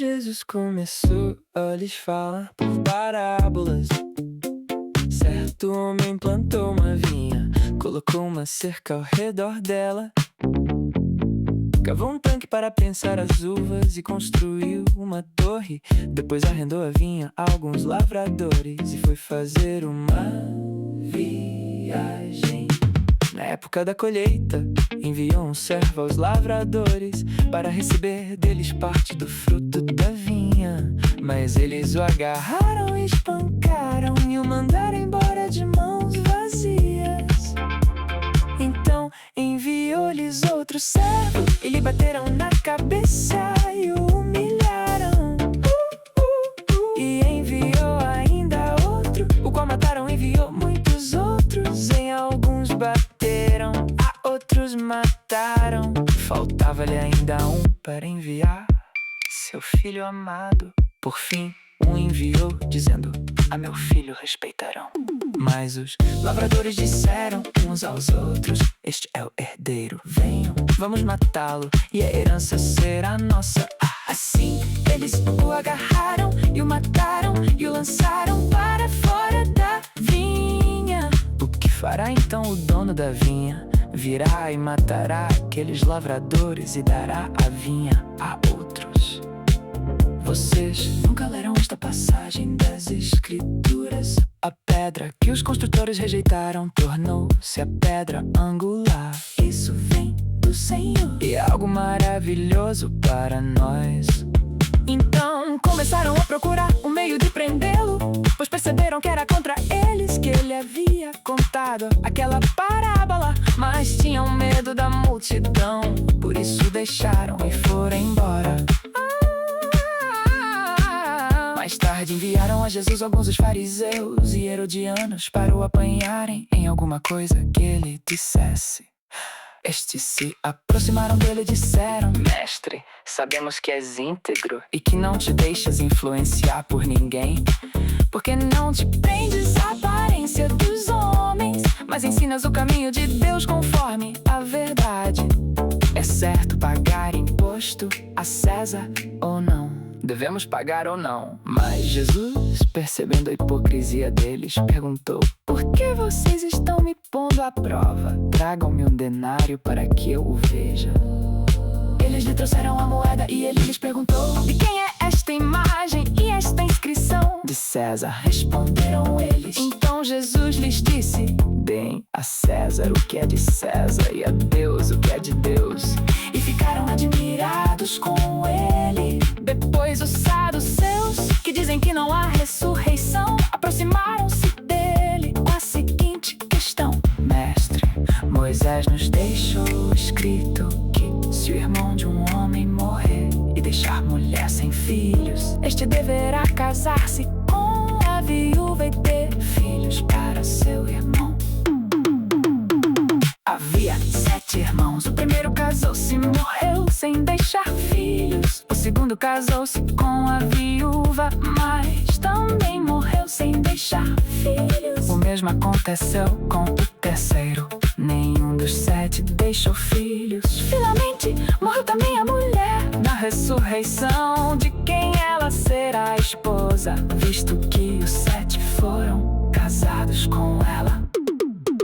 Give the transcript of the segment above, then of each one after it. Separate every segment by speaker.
Speaker 1: Jesus começou a lhes falar por parábolas. Certo homem plantou uma vinha, colocou uma cerca ao redor dela, cavou um tanque para prensar as uvas e construiu uma torre. Depois arrendou a vinha a alguns lavradores e foi fazer uma viagem. Na época da colheita, enviou um servo aos lavradores para receber deles parte do fruto da vinha. Mas eles o agarraram, espancaram e o mandaram embora de mãos vazias. Então enviou-lhes outro servo e lhe bateram na cabeça e o humilharam. E enviou ainda outro, o qual mataram. Enviou muitos outros, em alguns bateram, a outros mataram. Faltava-lhe ainda um para enviar, seu filho amado. Por fim, um enviou, dizendo: a meu filho respeitarão. Mas os lavradores disseram uns aos outros: este é o herdeiro, venham, vamos matá-lo e a herança será nossa. Assim eles o agarraram e o mataram e o lançaram para fora da vinha. O que fará então o dono da vinha? Virá e matará aqueles lavradores e dará a vinha a outros. Vocês nunca leram esta passagem das Escrituras? A pedra que os construtores rejeitaram tornou-se a pedra angular. Isso vem do Senhor e é algo maravilhoso para nós. Então começaram a procurar um meio de prendê-lo, pois perceberam que era contra eles que ele havia contado aquela parábola. Mas tinham medo da multidão, por isso deixaram e foram embora. Mais tarde enviaram a Jesus alguns dos fariseus e herodianos para o apanharem em alguma coisa que ele dissesse. Estes se aproximaram dele e disseram: Mestre, sabemos que és íntegro e que não te deixas influenciar por ninguém, porque não te prendes à aparência dos homens, mas ensinas o caminho de Deus conforme a verdade. É certo pagar imposto a César ou não? Devemos pagar ou não? Mas Jesus, percebendo a hipocrisia deles, perguntou: por que vocês estão me pondo à prova? Tragam-me um denário para que eu o veja. Eles lhe trouxeram a moeda e ele lhes perguntou: de quem é esta imagem e esta inscrição? De César, responderam eles. Então Jesus lhes disse: deem a César o que é de César e a Deus o que é de Deus. E ficaram admirados com ele. Depois os saduceus, que dizem que não há ressurreição, aproximaram-se dele com a seguinte questão: Mestre, Moisés nos deixou escrito que se o irmão de um homem morrer e deixar mulher sem filhos, este deverá casar-se com a viúva e ter filhos para seu irmão. Havia 7 irmãos. O primeiro casou-se e morreu sem deixar filhos. O segundo casou-se com a viúva, mas também morreu sem deixar filhos. O mesmo aconteceu com o terceiro. Nenhum dos 7 deixou filhos. Finalmente morreu também a mulher. Na ressurreição, de quem ela será esposa, visto que os 7 foram casados com ela?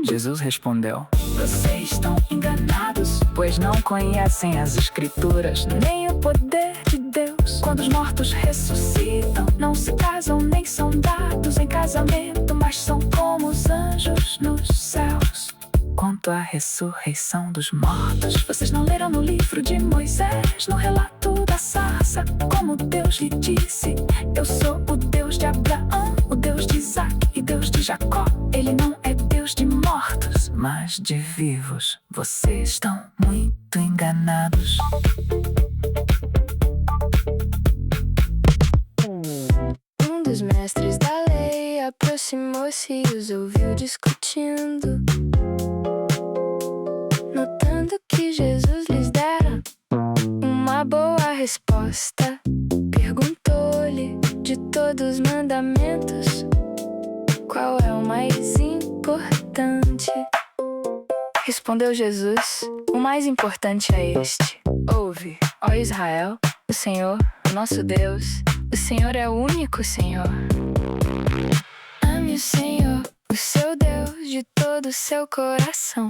Speaker 1: Jesus respondeu: vocês estão enganados, pois não conhecem as Escrituras, nem o poder de Deus. Quando os mortos ressuscitam, não se casam nem são dados em casamento, mas são como os anjos nos céus. Quanto à ressurreição dos mortos, vocês não leram no livro de Moisés, no relato da sarça, como Deus lhe disse: eu sou o Deus de Abraão, o Deus de Isaac e Deus de Jacó. Ele não é Deus de mortos, mas de vivos. Vocês estão muito enganados.
Speaker 2: Um dos mestres da lei aproximou-se e os ouviu discutindo. Notando que Jesus lhes dera uma boa resposta, perguntou-lhe: de todos os mandamentos, qual é o mais importante? Respondeu Jesus: o mais importante é este: ouve, ó Israel, o Senhor, nosso Deus. O Senhor é o único Senhor. Ame o Senhor, o seu Deus, de todo o seu coração,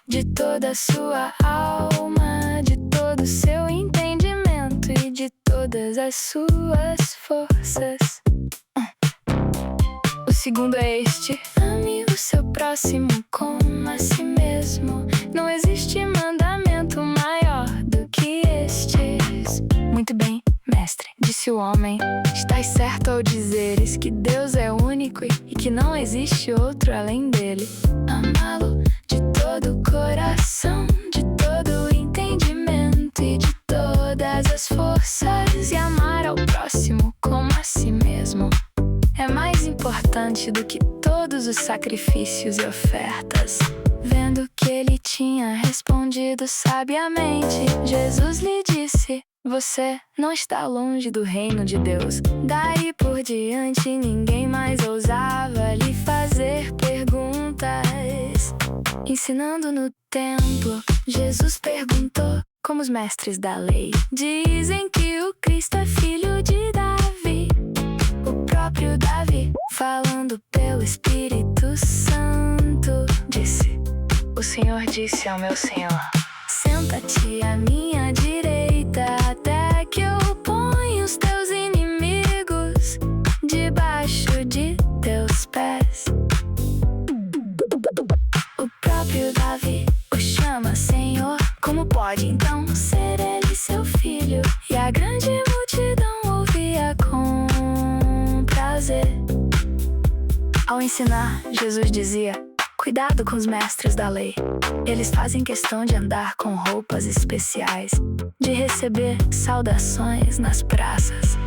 Speaker 2: de toda a sua alma, de todo o seu entendimento e de todas as suas forças. O segundo é este: ame o seu próximo como a si mesmo. Não existe mandamento maior do que estes. Muito bem, mestre, disse o homem. Estás certo ao dizeres que Deus é único e que não existe outro além dele. Amá-lo de todo o coração, de todo o entendimento e de todas as forças, e amar ao próximo como a si mesmo é mais importante do que todos os sacrifícios e ofertas. Vendo que ele tinha respondido sabiamente, Jesus lhe disse: você não está longe do reino de Deus. Daí por diante ninguém mais ousava lhe fazer perguntas. Ensinando no templo, Jesus perguntou, como os mestres da lei dizem que o Cristo é filho de Davi. O próprio Davi, falando pelo Espírito Santo, disse: o Senhor disse ao meu Senhor: senta-te à minha direita, até que eu ponha os teus inimigos debaixo de teus pés. O próprio Davi o chama Senhor. Como pode então ser ele seu filho? E a grande multidão ouvia com prazer. Ao ensinar, Jesus dizia: cuidado com os mestres da lei. Eles fazem questão de andar com roupas especiais, de receber saudações nas praças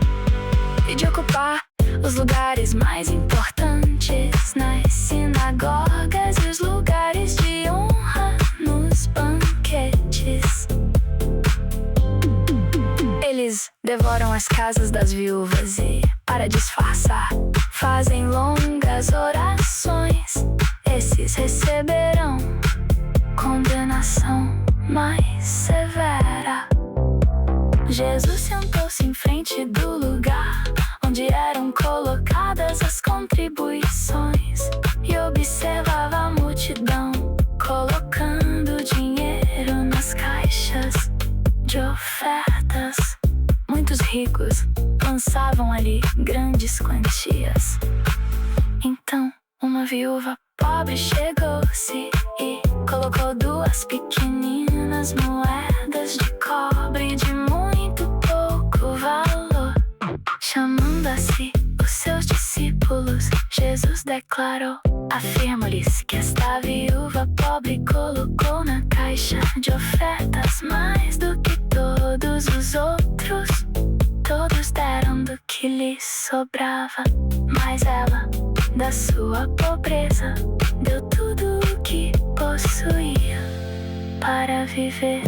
Speaker 2: e de ocupar os lugares mais importantes nas sinagogas e os lugares de honra nos banquetes. Eles devoram as casas das viúvas e, para disfarçar, fazem longas orações. Esses receberão condenação mais severa. Jesus sentou-se em frente do lugar onde eram colocadas as contribuições e observava a multidão colocando dinheiro nas caixas de ofertas. Muitos ricos lançavam ali grandes quantias. Então, uma viúva pobre chegou-se e colocou 2 pequeninas moedas de cobre de muito pouco valor. Chamando a si os seus discípulos, Jesus declarou: afirmo-lhes que esta viúva pobre colocou na caixa de ofertas mais do que todos os outros. Todos deram do que lhes sobrava, mas ela, da sua pobreza, deu tudo o que possuía para viver.